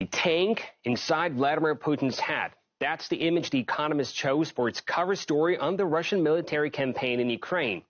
A tank inside Vladimir Putin's head. That's the image The Economist chose for its cover story on the Russian military campaign in Ukraine.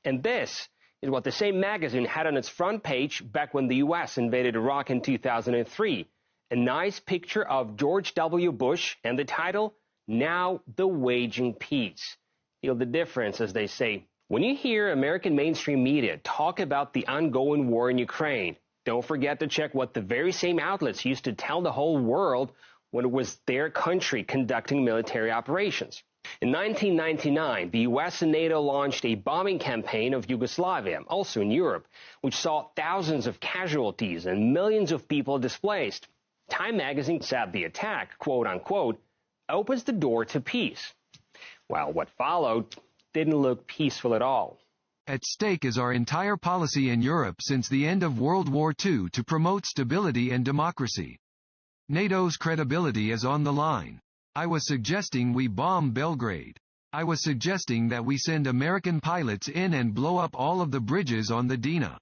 And this is what the same magazine had on its front page back when the U.S. invaded Iraq in 2003. A nice picture of George W. Bush and the title, "Now the Waging Peace." Feel the difference, as they say. When you hear American mainstream media talk about the ongoing war in Ukraine, don't forget to check what the very same outlets used to tell the whole world when it was their country conducting military operations. In 1999, the U.S. and NATO launched a bombing campaign of Yugoslavia, also in Europe, which saw thousands of casualties and millions of people displaced. Time magazine said the attack, quote unquote, opens the door to peace. Well, what followed didn't look peaceful at all. At stake is our entire policy in Europe since the end of World War II to promote stability and democracy. NATO's credibility is on the line. I was suggesting we bomb Belgrade. I was suggesting that we send American pilots in and blow up all of the bridges on the Dina.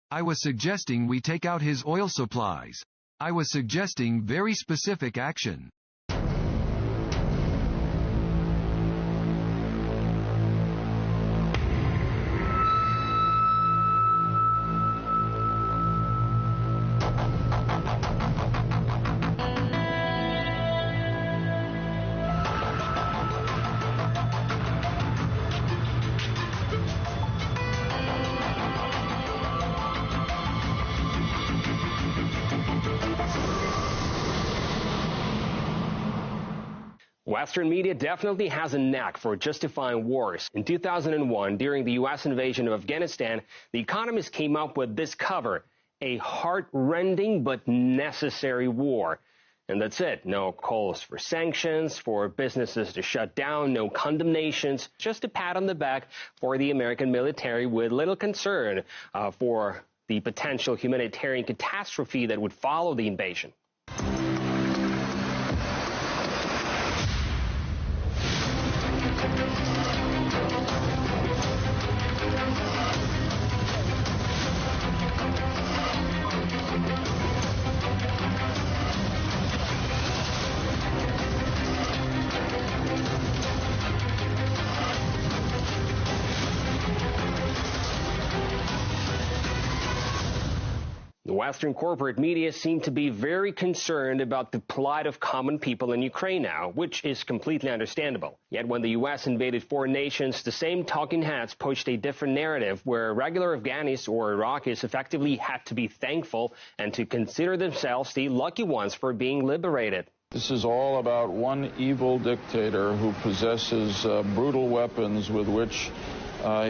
I was suggesting we take out his oil supplies. I was suggesting very specific action. Western media definitely has a knack for justifying wars. In 2001, during the U.S. invasion of Afghanistan, The Economist came up with this cover, "A heart-rending but necessary war." And that's it. No calls for sanctions, for businesses to shut down, no condemnations, just a pat on the back for the American military with little concern for the potential humanitarian catastrophe that would follow the invasion. The Western corporate media seem to be very concerned about the plight of common people in Ukraine now, which is completely understandable. Yet when the U.S. invaded foreign nations, the same talking heads pushed a different narrative where regular Afghanis or Iraqis effectively had to be thankful and to consider themselves the lucky ones for being liberated. This is all about one evil dictator who possesses brutal weapons with which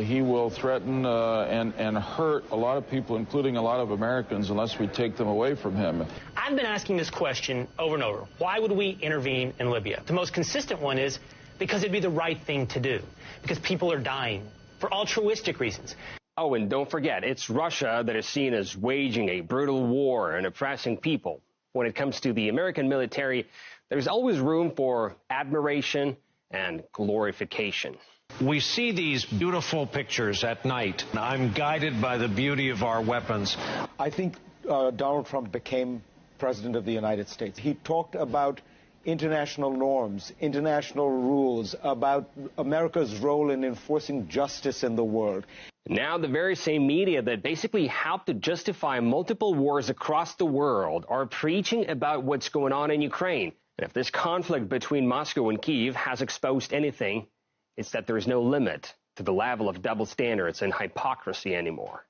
he will threaten and hurt a lot of people, including a lot of Americans, unless we take them away from him. I've been asking this question over and over. Why would we intervene in Libya? The most consistent one is because it'd be the right thing to do, because people are dying for altruistic reasons. Oh, and don't forget, it's Russia that is seen as waging a brutal war and oppressing people. When it comes to the American military, there's always room for admiration and glorification. We see these beautiful pictures at night. I'm guided by the beauty of our weapons. I think Donald Trump became president of the United States. He talked about international norms, international rules, about America's role in enforcing justice in the world. Now the very same media that basically helped to justify multiple wars across the world are preaching about what's going on in Ukraine. And if this conflict between Moscow and Kyiv has exposed anything, it's that there is no limit to the level of double standards and hypocrisy anymore.